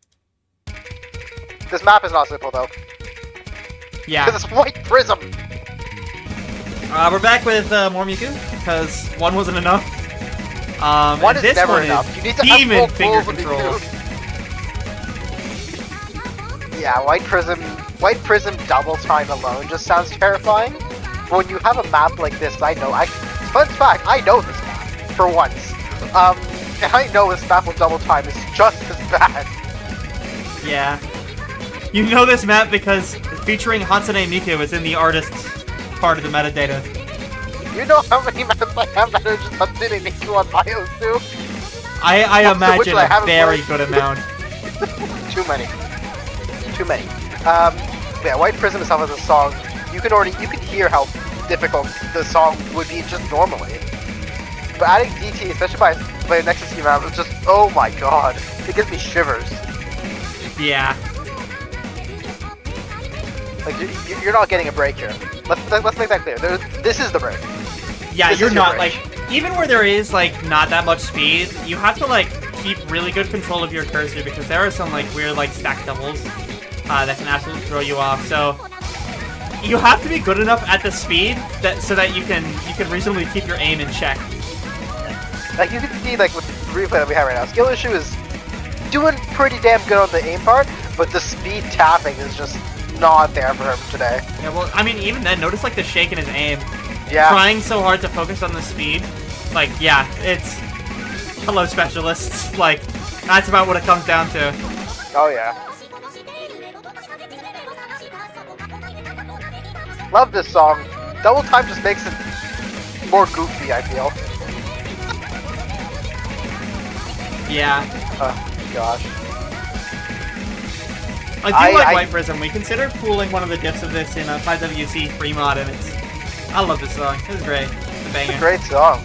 This map is not simple, though. Yeah. Because it's white prism. We're back with more Miku, because one wasn't enough. One and is this never one enough. is You need to demon have full finger pulls controls. Yeah, white prism double time alone just sounds terrifying. But when you have a map like this, fun fact, I know this map, for once. And I know this map with double time is just as bad. Yeah. You know this map because featuring Hatsune Miku is in the artist's part of the metadata. You know how many maps I have that are just Hatsune Miku on bios too? I imagine I a very good amount. Too many. Too many. Yeah, White Prism itself as a song, you can hear how difficult the song would be just normally. But adding DT, especially by an Nexus map, it's just, oh my god. It gives me shivers. Yeah. Like, you're not getting a break here. Let's make that clear. This is the break. Yeah, this you're not, break. like, even where there is, like, not that much speed, you have to, like, keep really good control of your cursor because there are some, like, weird, like, stack doubles that can absolutely throw you off. So, you have to be good enough at the speed so that you can reasonably keep your aim in check. Like, you can see, like, with the replay that we have right now, Skill Issue is doing pretty damn good on the aim part, but the speed tapping is just not there for him today. Yeah, well, I mean, even then, notice, like, the shake in his aim. Yeah. Trying so hard to focus on the speed. Like, yeah, it's... Hello, specialists. Like, that's about what it comes down to. Oh, yeah. Love this song. Double time just makes it more goofy, I feel. Yeah. Oh, gosh. I do like White Prism. We considered pooling one of the diffs of this in a 5WC free mod, and I love this song. This is great. It's a banger. It's a great song.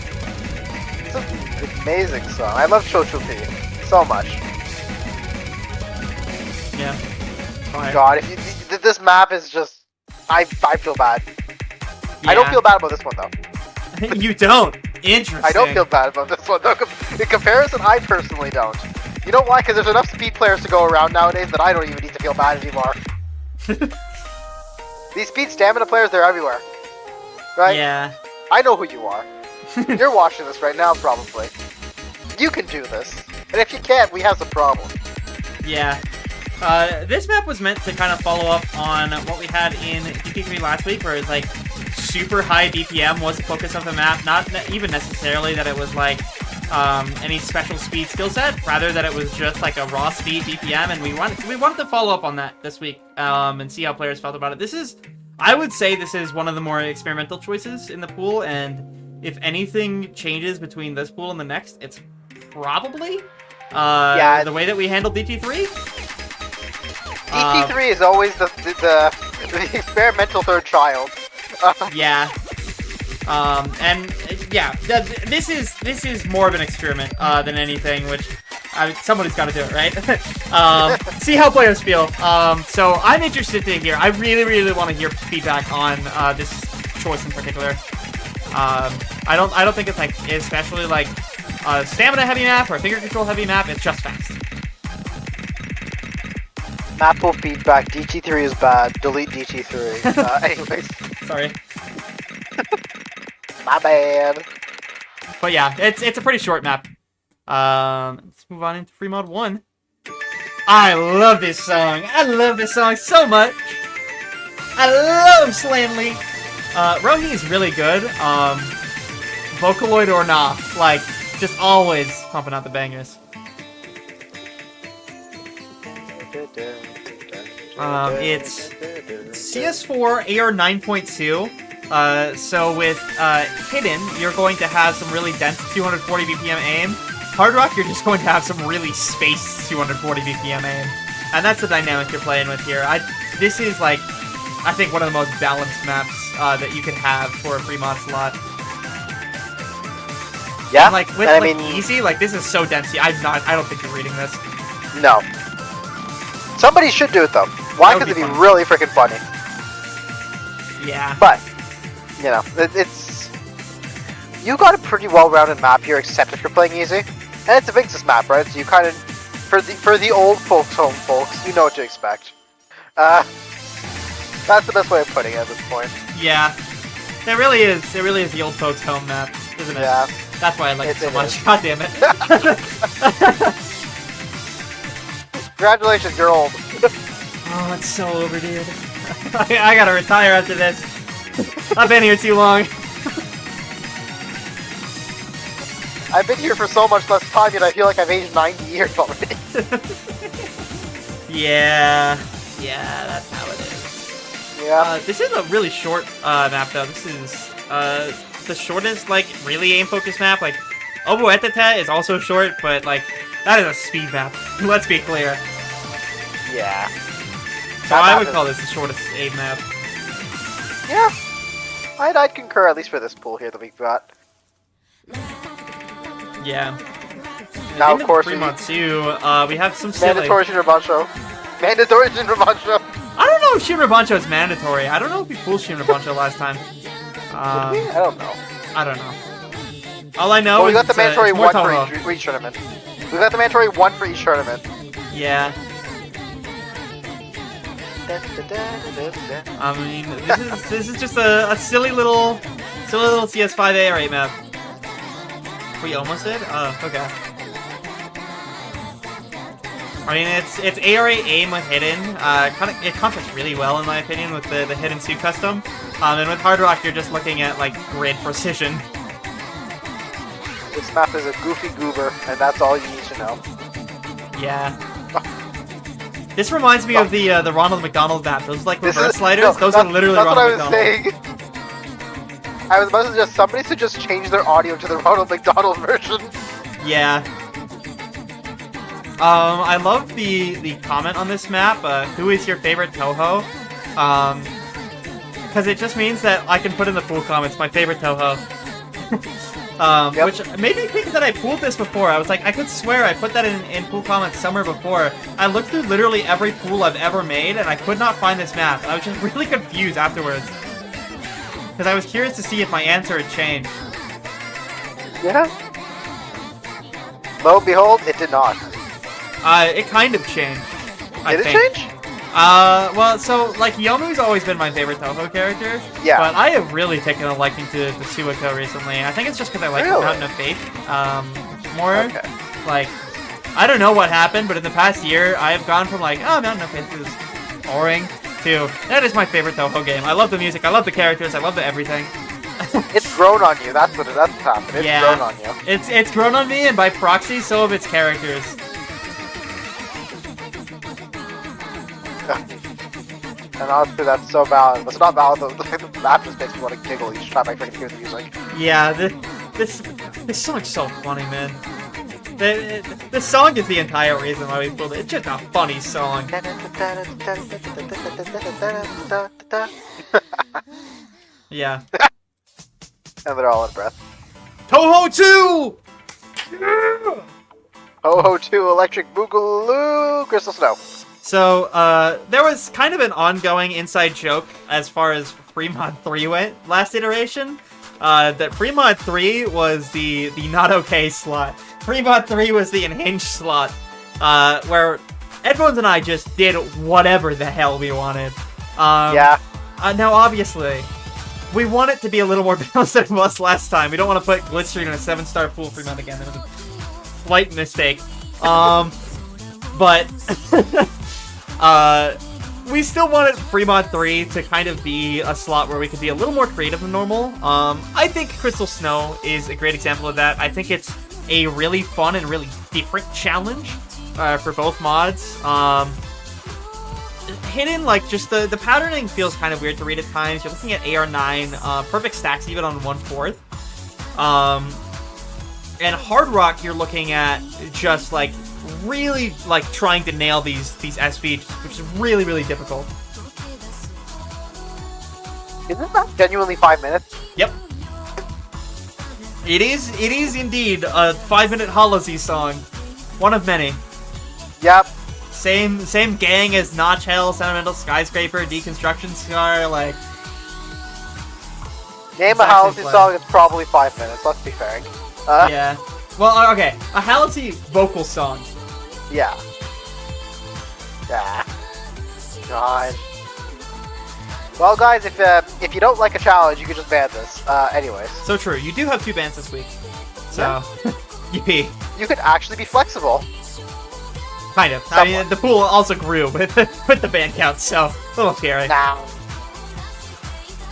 It's an amazing song. I love Chocho P so much. Yeah. Fire. God, this map is just... I feel bad. Yeah. I don't feel bad about this one, though. You don't? Interesting. I don't feel bad about this one, though. In comparison, I personally don't. You know why? Because there's enough speed players to go around nowadays that I don't even need to feel bad anymore. These speed stamina players, they're everywhere. Right? Yeah. I know who you are. You're watching this right now, probably. You can do this. And if you can't, we have some problems. Yeah. This map was meant to kind of follow up on what we had in DP3 last week, where it's like super high BPM was the focus of the map. Not even necessarily that it was like any special speed skill set, rather that it was just like a raw speed BPM, and we wanted to follow up on that this week and see how players felt about it. I would say this is one of the more experimental choices in the pool, and if anything changes between this pool and the next, it's probably the way that we handled DT3. DT3 is always the experimental third child. Yeah. And yeah, this is more of an experiment than anything, which somebody's got to do it, right? See how players feel. So I'm interested to hear. I really want to hear feedback on this choice in particular. I don't think it's like especially like a stamina heavy map or a finger control heavy map, it's just fast. Mappool feedback. DT3 is bad. Delete DT3. Anyways. Sorry. My bad. But yeah, it's a pretty short map. Let's move on into free mod 1. I love this song. I love this song so much. I love Slanley. Rohi is really good. Vocaloid or not, like, just always pumping out the bangers. It's CS4 AR 9.2. So with Hidden, you're going to have some really dense 240 BPM aim. Hard Rock, you're just going to have some really spaced 240 BPM aim. And that's the dynamic you're playing with here. This is, like, I think one of the most balanced maps that you could have for a free mod slot. Yeah, and, like, with I like, mean, easy, like, this is so dense. I don't think you're reading this. No. Somebody should do it, though. Why? Because it'd be really freaking funny. Yeah. But, you know, it's... You got a pretty well-rounded map here, except if you're playing easy. And it's a Vinx's map, right? So you kind of... For the old folks home folks, you know what to expect. That's the best way of putting it at this point. Yeah. It really is. It really is the old folks home map, isn't it? Yeah. That's why I like it so much. God damn it. Congratulations, you're old. Oh, it's so over, dude. I gotta retire after this. I've been here too long. I've been here for so much less time, yet I feel like I've aged 90 years already. Yeah. Yeah, that's how it is. Yeah. This is a really short map, though. This is the shortest, like, really aim-focused map. Like, Oboetete is also short, but, like, that is a speed map. Let's be clear. Yeah. So I would call this the shortest aim map. Yeah. I'd concur, at least for this pool here that we've got. Yeah. Now, of course, Fremont 2, we have some mandatory Shinrabancho. Mandatory Shinrabancho. I don't know if Shinrabancho is mandatory. I don't know if we pulled Shinrabancho last time. Did we? I don't know. I don't know. All I know we is got the mandatory more one for each tournament. We got the mandatory one for each tournament. Yeah. I mean, this is just a silly little CS5 AR map. We almost did? Oh, okay. I mean, it's ARA aim with Hidden. It contrasts really well, in my opinion, with the Hidden suit custom. And with Hard Rock, you're just looking at, like, grid precision. This map is a goofy goober, and that's all you need to know. Yeah. This reminds me of the Ronald McDonald map. Those, like, reverse sliders, those are literally Ronald McDonald. That's what I was saying. I was about to suggest somebody should just change their audio to the Ronald McDonald version. Yeah. I love the comment on this map, who is your favorite Toho? Because it just means that I can put in the pool comments, my favorite Toho. Yep. Which made me think that I pooled this before. I was like, I could swear I put that in pool comments somewhere before. I looked through literally every pool I've ever made, and I could not find this map. I was just really confused afterwards. Because I was curious to see if my answer had changed. Yeah. Lo and behold, it did not. It kind of changed, I think. Did it change? Well, so, like, Yomu's always been my favorite Toho character. Yeah. But I have really taken a liking to Suiko recently. I think it's just because I like Mountain of Faith, more. Okay. Like, I don't know what happened, but in the past year, I have gone from, like, oh, Mountain of Faith is boring, to, that is my favorite Toho game. I love the music, I love the characters, I love the everything. It's grown on you, that's what's happened. It's grown on you. It's grown on me, and by proxy, so have its characters. And honestly, that's so valid. It's not valid, though. The map just makes me want to giggle each time I freaking hear the music. Yeah, this song's so funny, man. This song is the entire reason why we pulled it. It's just a funny song. Yeah. And they're all in breath. Toho 2! Yeah! Ho-Ho 2 Electric Boogaloo Crystal Snow. So, there was kind of an ongoing inside joke as far as Fremont 3 went last iteration, that Fremont 3 was the not okay slot. Fremont 3 was the unhinged slot, where Edmonds and I just did whatever the hell we wanted. Yeah. Now, obviously, we want it to be a little more balanced than it was last time. We don't want to put Glitchstream in a 7-star pool Fremont again. That was a slight mistake. But we still wanted Fremont 3 to kind of be a slot where we could be a little more creative than normal. I think Crystal Snow is a great example of that. I think it's a really fun and really different challenge for both mods. Hidden, like, just the patterning feels kind of weird to read at times. You're looking at AR9, perfect stacks even on 1/4. And Hard Rock, you're looking at just, like, really, like, trying to nail these SVs, which is really, really difficult. Is this not genuinely 5 minutes? Yep. It is indeed a 5-minute Halsey song. One of many. Yep. Same gang as Notch Hell, Sentimental Skyscraper, Deconstruction Scar, like... Name a Halsey song, it's probably 5 minutes, let's be fair. Yeah. Well, okay. A Halsey vocal song. Yeah. Yeah. God. Well, guys, if you don't like a challenge, you can just ban this. Anyways. So true. You do have 2 bans this week. So, yippee. You could actually be flexible. Kind of. Somewhat. I mean, the pool also grew with the ban count, so a little scary. Nah.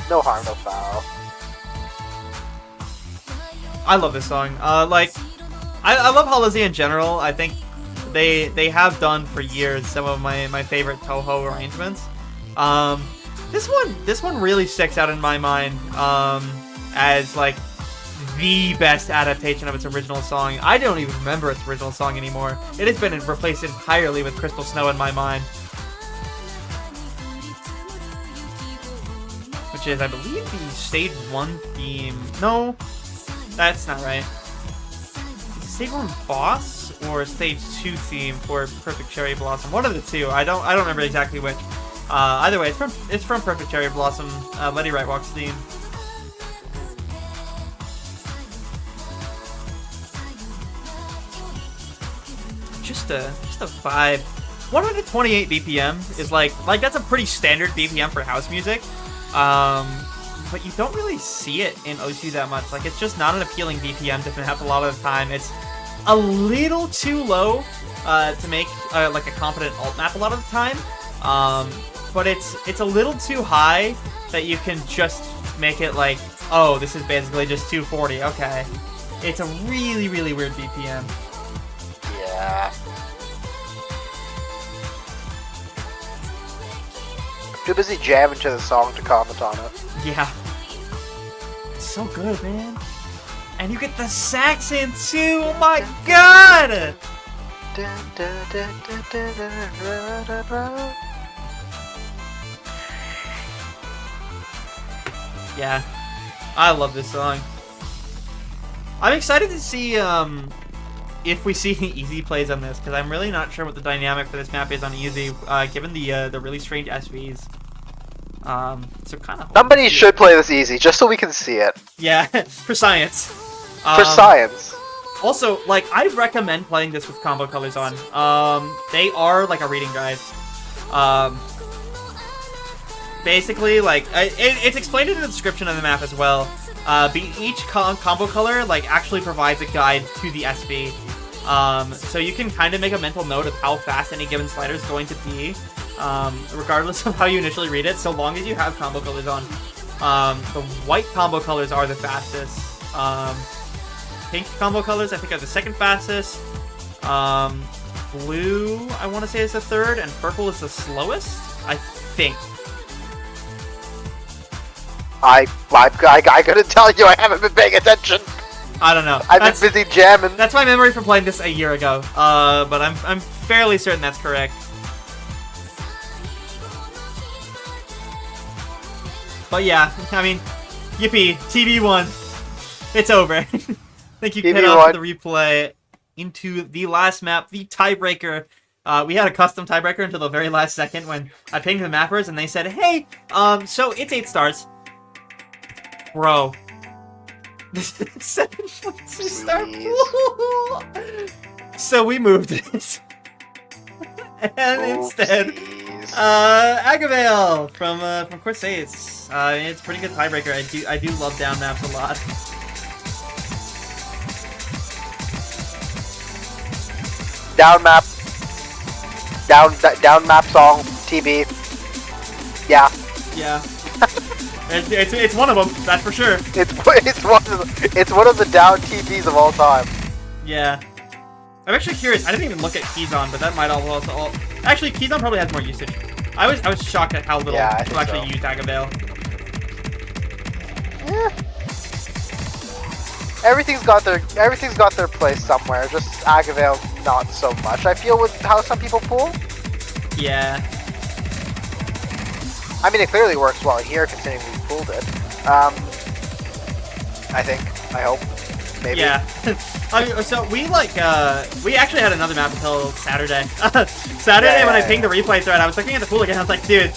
No harm, no foul. I love this song. Like, I love Halsey in general. I think they have done for years some of my favorite Toho arrangements. This one really sticks out in my mind as like the best adaptation of its original song. I don't even remember its original song anymore. It has been replaced entirely with Crystal Snow in my mind. Which is, I believe, the Stage 1 theme. No, that's not right. Is it Stage 1 Boss or Stage 2 theme for Perfect Cherry Blossom? One of the two. I don't remember exactly which. Either way, it's from Perfect Cherry Blossom, Letty Right Walk's theme. Just a vibe. 128 BPM is like that's a pretty standard BPM for house music. But you don't really see it in O2 that much. Like, it's just not an appealing BPM to have a lot of the time. It's a little too low to make like a competent alt map a lot of the time. But it's a little too high that you can just make it like, oh, this is basically just 240. Okay. It's a really, really weird BPM. Yeah. Too busy jamming to the song to comment on it. Yeah. It's so good, man. And you get the sax in too. Oh my god! Yeah. I love this song. I'm excited to see if we see any easy plays on this, because I'm really not sure what the dynamic for this map is on easy, given the really strange SVs. So kind of. Somebody should play this easy, just so we can see it. Yeah, for science. For science. Also, like, I recommend playing this with combo colors on. They are like a reading guide. Basically, like, it's explained in the description of the map as well. Each combo color, like, actually provides a guide to the SV. So you can kind of make a mental note of how fast any given slider is going to be, regardless of how you initially read it, so long as you have combo colors on. The white combo colors are the fastest. Pink combo colors, I think, are the second fastest. Blue, I want to say, is the third, and purple is the slowest, I think. I gotta tell you, I haven't been paying attention. I don't know. I've been busy jamming. That's my memory from playing this a year ago. But I'm fairly certain that's correct. But yeah, I mean, yippee, TV1. It's over. Thank you, Kid, off the replay into the last map, the tiebreaker. We had a custom tiebreaker until the very last second when I pinged the mappers and they said, hey, so it's 8 stars. Bro, 7.2-star pool. So we moved it. And instead, Agavale from Corsace. It's a pretty good tiebreaker. I do love down maps a lot. Down map. Down map song. TB. Yeah. Yeah. it's one of them. That's for sure. It's one of the down TVs of all time. Yeah. I'm actually curious. I didn't even look at Keyzone, but that might also. Actually, Keyzone probably has more usage. I was shocked at how little people actually use Agavale. Yeah. Everything's got their place somewhere. Just Agavale, not so much. I feel with how some people pool. Yeah. I mean, it clearly works well here, considering we pooled it. I think. I hope. Maybe. Yeah. So we actually had another map until Saturday. Saturday when I pinged the replay thread, I was looking at the pool again. I was like, dude,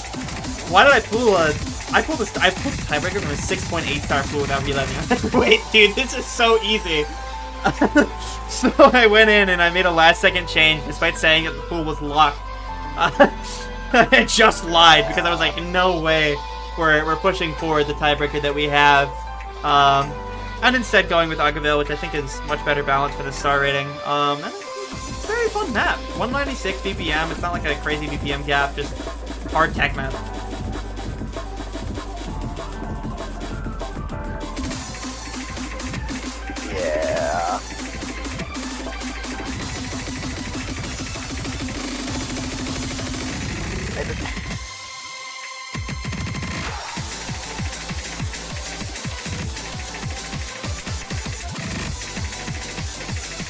why did I pool I pulled the tiebreaker from a 6.8-star pool without realizing. I was like, wait, dude, this is so easy. So I went in and I made a last-second change, despite saying that the pool was locked. I just lied because I was like, no way we're pushing forward the tiebreaker that we have. And instead going with Agavale, which I think is much better balanced for the star rating. And it's a very fun map. 196 BPM. It's not like a crazy BPM gap, just hard tech map. Yeah.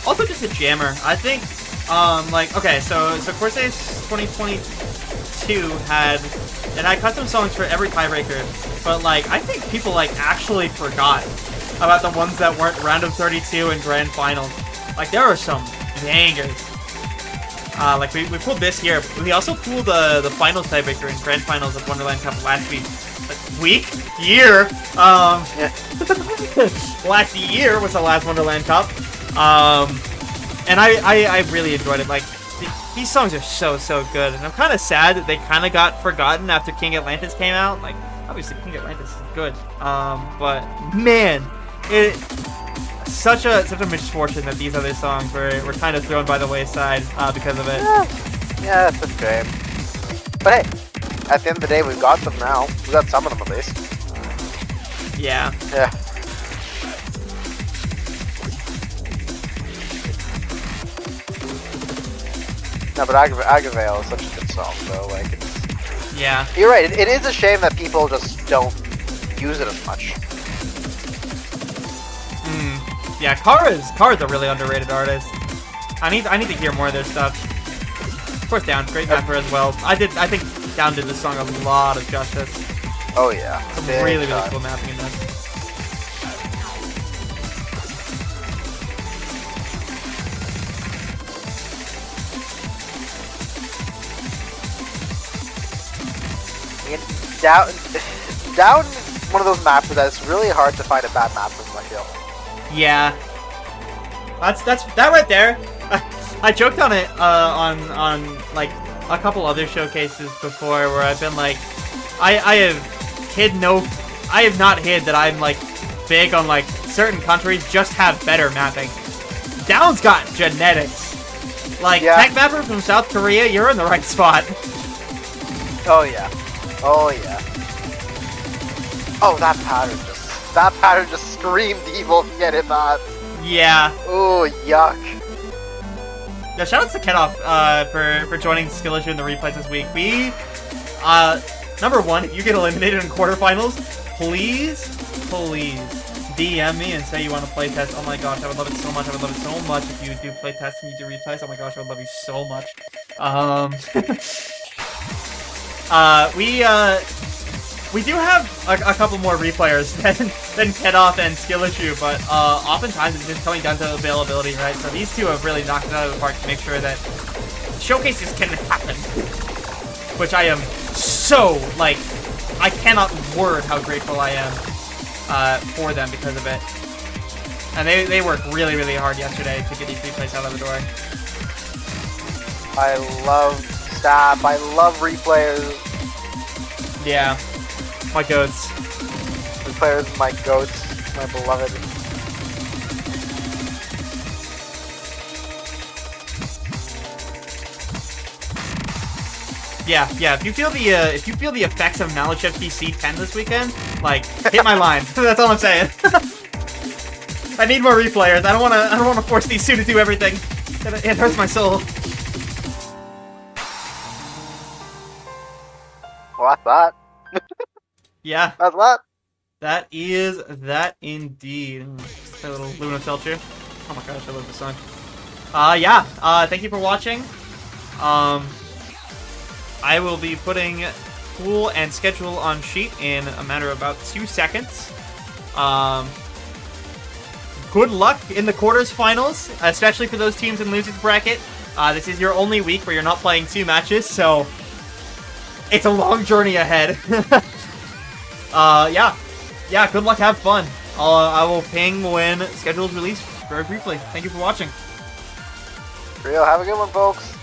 Also just a jammer. I think, okay, so Corsace 2022 had custom songs for every tiebreaker, but, I think people, actually forgot about the ones that weren't Round of 32 and Grand Finals. There are some bangers. We pulled this year. We also pulled the Finals tiebreaker in Grand Finals of Wonderland Cup last week. Year? Last year was the last Wonderland Cup. And I really enjoyed it. These songs are so good, and I'm kind of sad that they kind of got forgotten after King Atlantis came out. Obviously King Atlantis is good, but man, it's such a misfortune that these other songs were kind of thrown by the wayside because of it. Yeah, it's a shame. But hey, at the end of the day, we've got them now. We got some of them at least. Yeah. Yeah. No, but Agavale is such a good song, though. Yeah. You're right. It is a shame that people just don't use it as much. Yeah, Kara's a really underrated artist. I need to hear more of their stuff. Of course, Down, great mapper as well. I think Down did this song a lot of justice. Oh yeah. Some really cool mapping in this. Down one of those maps that it's really hard to find a bad map from, I feel. Yeah. That's that right there. I joked on it on a couple other showcases before where I've been I have not hid that I'm big on certain countries just have better mapping. Down's got genetics. Tech mapper from South Korea, you're in the right spot. Oh yeah. Oh yeah. Oh, that pattern just screamed evil. Get it, man. Yeah. Oh, yuck. Yeah, shoutouts to Kenoff for joining the skill issue in the replays this week. We, number one, if you get eliminated in quarterfinals, please DM me and say you want to playtest. Oh my gosh, I would love it so much. I would love it so much if you do playtest and you do replays. Oh my gosh, I would love you so much. We do have a couple more replayers than Kenoff and Skill Issue, but oftentimes it's just coming down to availability, right? So these two have really knocked it out of the park to make sure that showcases can happen. Which I am so, I cannot word how grateful I am for them because of it. And they worked really, really hard yesterday to get these replays out of the door. I love staff. I love replayers. Yeah. My goats. Replayers, my goats, my beloved. Yeah. If you feel the effects of Malachevsky C10 this weekend, like hit my line. That's all I'm saying. I need more replayers. I don't wanna force these two to do everything. It hurts my soul. Well, that's that. Yeah. That's that. That is that indeed. That little Luna Felcher. Oh my gosh, I love this song. Yeah. Thank you for watching. I will be putting pool and schedule on sheet in a matter of about 2 seconds. Good luck in the quarters-finals, especially for those teams in losers bracket. This is your only week where you're not playing 2 matches, so it's a long journey ahead. Yeah, good luck, have fun. I will ping when schedules release very briefly. Thank you for watching. Real, have a good one, folks.